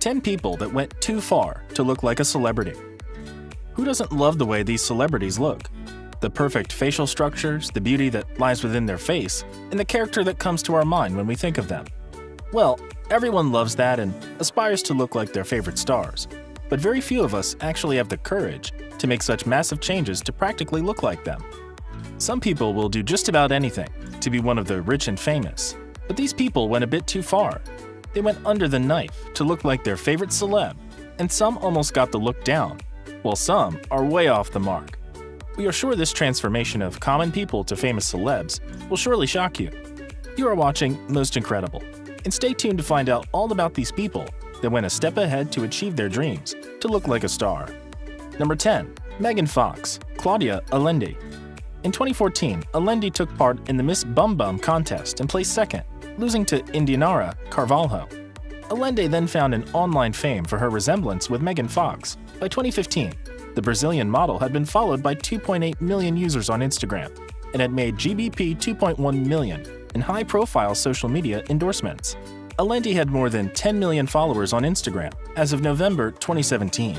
10 people that went too far to look like a celebrity. Who doesn't love the way these celebrities look? The perfect facial structures, the beauty that lies within their face, and the character that comes to our mind when we think of them. Well, everyone loves that and aspires to look like their favorite stars, but very few of us actually have the courage to make such massive changes to practically look like them. Some people will do just about anything to be one of the rich and famous, but these people went a bit too far. They went under the knife to look like their favorite celeb, and some almost got the look down, while some are way off the mark. We are sure this transformation of common people to famous celebs will surely shock you. You are watching Most Incredible, and stay tuned to find out all about these people that went a step ahead to achieve their dreams to look like a star. Number 10. Megan Fox, Claudia Alendi. In 2014, Alendi took part in the Miss Bum Bum contest and placed second, losing to Indianara Carvalho. Alendi then found an online fame for her resemblance with Megan Fox. By 2015, the Brazilian model had been followed by 2.8 million users on Instagram and had made GBP 2.1 million in high-profile social media endorsements. Alendi had more than 10 million followers on Instagram as of November 2017.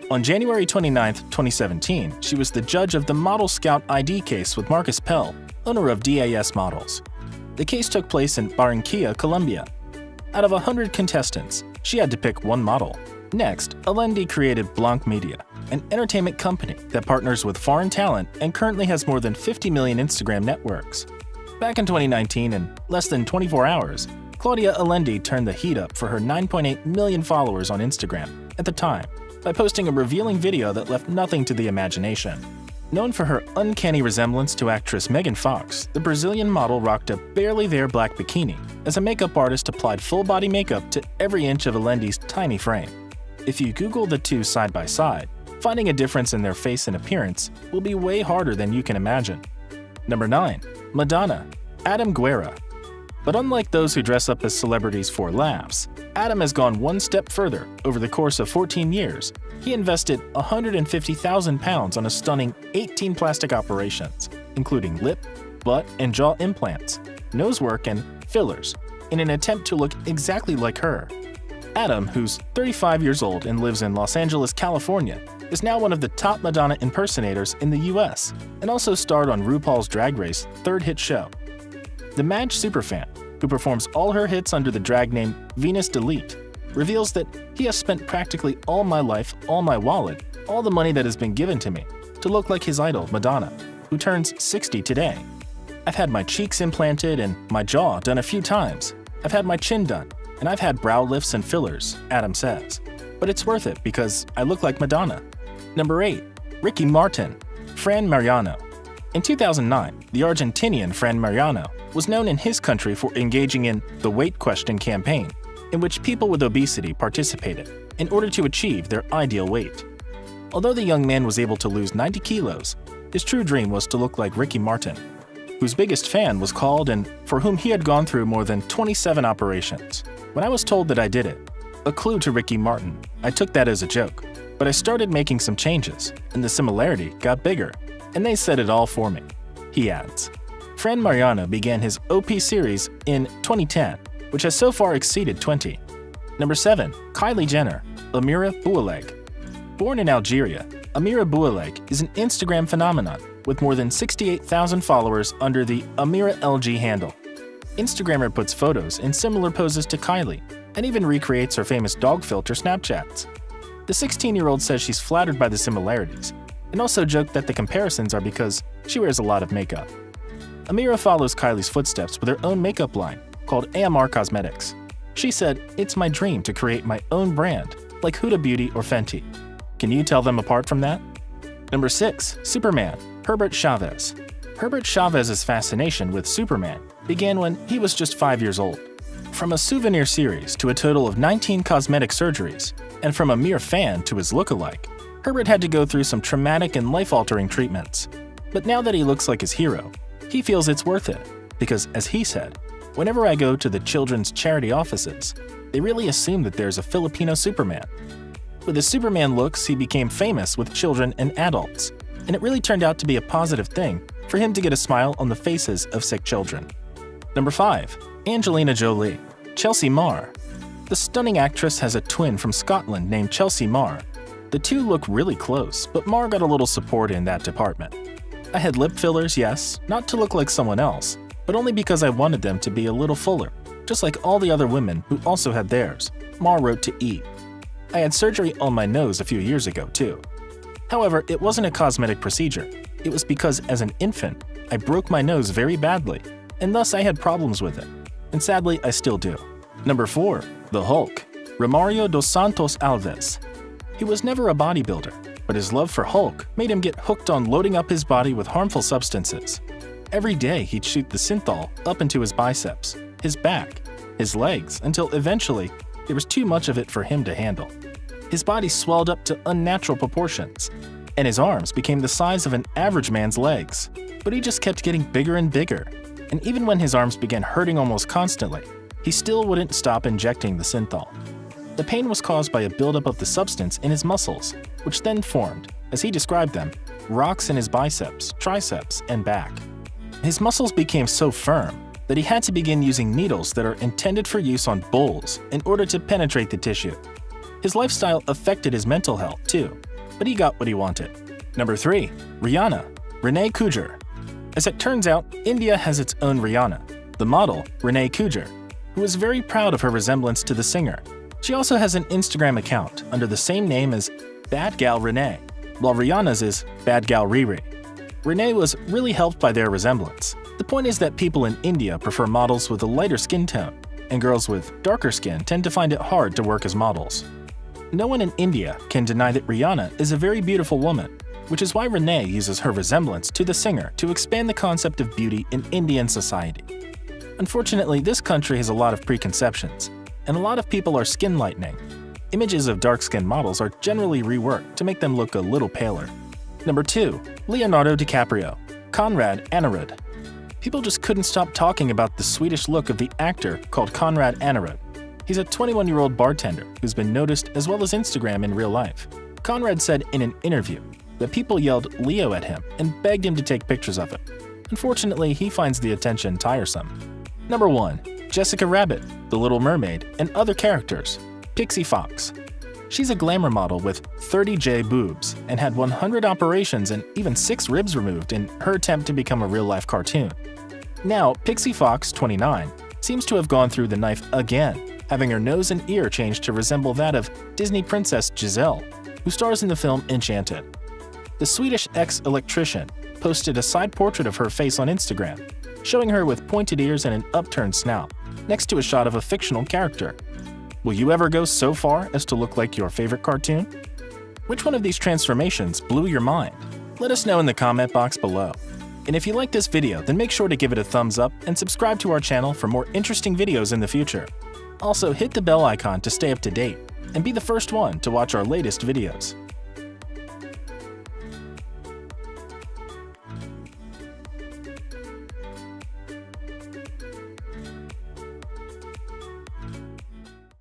On January 29, 2017, she was the judge of the Model Scout ID case with Marcus Pell, owner of DAS Models. The case took place in Barranquilla, Colombia. Out of 100 contestants, she had to pick one model. Next, Alendi created Blanc Media, an entertainment company that partners with foreign talent and currently has more than 50 million Instagram networks. Back in 2019, in less than 24 hours, Claudia Alendi turned the heat up for her 9.8 million followers on Instagram at the time by posting a revealing video that left nothing to the imagination. Known for her uncanny resemblance to actress Megan Fox, the Brazilian model rocked a barely there black bikini as a makeup artist applied full-body makeup to every inch of Alendi's tiny frame. If you Google the two side by side, finding a difference in their face and appearance will be way harder than you can imagine. Number 9. Madonna, Adam Guerra. But unlike those who dress up as celebrities for laughs, Adam has gone one step further. Over the course of 14 years, he invested £150,000 on a stunning 18 plastic operations, including lip, butt, and jaw implants, nose work, and fillers, in an attempt to look exactly like her. Adam, who's 35 years old and lives in Los Angeles, California, is now one of the top Madonna impersonators in the US and also starred on RuPaul's Drag Race third hit show. The Madge superfan, who performs all her hits under the drag name Venus Delete, reveals that he has spent practically all my life, all my wallet, all the money that has been given to me, to look like his idol, Madonna, who turns 60 today. I've had my cheeks implanted and my jaw done a few times. I've had my chin done, and I've had brow lifts and fillers, Adam says. But it's worth it because I look like Madonna. Number 8. Ricky Martin, Fran Mariano. In 2009, the Argentinian Fran Mariano was known in his country for engaging in the Weight Question campaign, in which people with obesity participated in order to achieve their ideal weight. Although the young man was able to lose 90 kilos, his true dream was to look like Ricky Martin, whose biggest fan was called and for whom he had gone through more than 27 operations. When I was told that I did it, a clue to Ricky Martin, I took that as a joke, but I started making some changes, and the similarity got bigger, and they said it all for me, he adds. Fran Mariano began his OP series in 2010, which has so far exceeded 20. Number 7. Kylie Jenner, Amira Boualeg. Born in Algeria, Amira Boualeg is an Instagram phenomenon with more than 68,000 followers under the Amira LG handle. Instagrammer puts photos in similar poses to Kylie and even recreates her famous dog filter Snapchats. The 16-year-old says she's flattered by the similarities and also joked that the comparisons are because she wears a lot of makeup. Amira follows Kylie's footsteps with her own makeup line called AMR Cosmetics. She said, "It's my dream to create my own brand, like Huda Beauty or Fenty." Can you tell them apart from that? Number 6. Superman, Herbert Chavez. Herbert Chavez's fascination with Superman began when he was just 5 years old. From a souvenir series to a total of 19 cosmetic surgeries, and from a mere fan to his look-alike, Herbert had to go through some traumatic and life-altering treatments. But now that he looks like his hero, he feels it's worth it, because as he said, "Whenever I go to the children's charity offices, they really assume that there's a Filipino Superman." With his Superman looks, he became famous with children and adults, and it really turned out to be a positive thing for him to get a smile on the faces of sick children. Number 5. Angelina Jolie, Chelsea Marr. The stunning actress has a twin from Scotland named Chelsea Marr. The two look really close, but Marr got a little support in that department. I had lip fillers, yes, not to look like someone else, but only because I wanted them to be a little fuller, just like all the other women who also had theirs, Marr wrote to E. I had surgery on my nose a few years ago, too. However, it wasn't a cosmetic procedure. It was because, as an infant, I broke my nose very badly, and thus I had problems with it. And sadly, I still do. Number 4. The Hulk. Romario dos Santos Alves. He was never a bodybuilder, but his love for Hulk made him get hooked on loading up his body with harmful substances. Every day he'd shoot the synthol up into his biceps, his back, his legs, until eventually there was too much of it for him to handle. His body swelled up to unnatural proportions, and his arms became the size of an average man's legs. But he just kept getting bigger and bigger, and even when his arms began hurting almost constantly, he still wouldn't stop injecting the synthol. The pain was caused by a buildup of the substance in his muscles, which then formed, as he described them, rocks in his biceps, triceps, and back. His muscles became so firm that he had to begin using needles that are intended for use on bulls in order to penetrate the tissue. His lifestyle affected his mental health too, but he got what he wanted. Number 3. Rihanna. Renee Kujor. As it turns out, India has its own Rihanna, the model Renee Kujor, who is very proud of her resemblance to the singer. She also has an Instagram account under the same name as Bad Gal Renee, while Rihanna's is Bad Gal Riri. Renee was really helped by their resemblance. The point is that people in India prefer models with a lighter skin tone, and girls with darker skin tend to find it hard to work as models. No one in India can deny that Rihanna is a very beautiful woman, which is why Renee uses her resemblance to the singer to expand the concept of beauty in Indian society. Unfortunately, this country has a lot of preconceptions, and a lot of people are skin lightening. Images of dark-skinned models are generally reworked to make them look a little paler. Number 2. Leonardo DiCaprio. Konrad Anerud. People just couldn't stop talking about the Swedish look of the actor called Konrad Anerud. He's a 21-year-old bartender who's been noticed as well as Instagram in real life. Konrad said in an interview that people yelled Leo at him and begged him to take pictures of it. Unfortunately, he finds the attention tiresome. Number 1. Jessica Rabbit, The Little Mermaid, and other characters. Pixie Fox. She's a glamour model with 30J boobs and had 100 operations and even 6 ribs removed in her attempt to become a real-life cartoon. Now, Pixie Fox, 29, seems to have gone through the knife again, having her nose and ear changed to resemble that of Disney princess Giselle, who stars in the film Enchanted. The Swedish ex-electrician posted a side portrait of her face on Instagram, showing her with pointed ears and an upturned snout, next to a shot of a fictional character. Will you ever go so far as to look like your favorite cartoon? Which one of these transformations blew your mind? Let us know in the comment box below. And if you like this video, then make sure to give it a thumbs up and subscribe to our channel for more interesting videos in the future. Also, hit the bell icon to stay up to date and be the first one to watch our latest videos.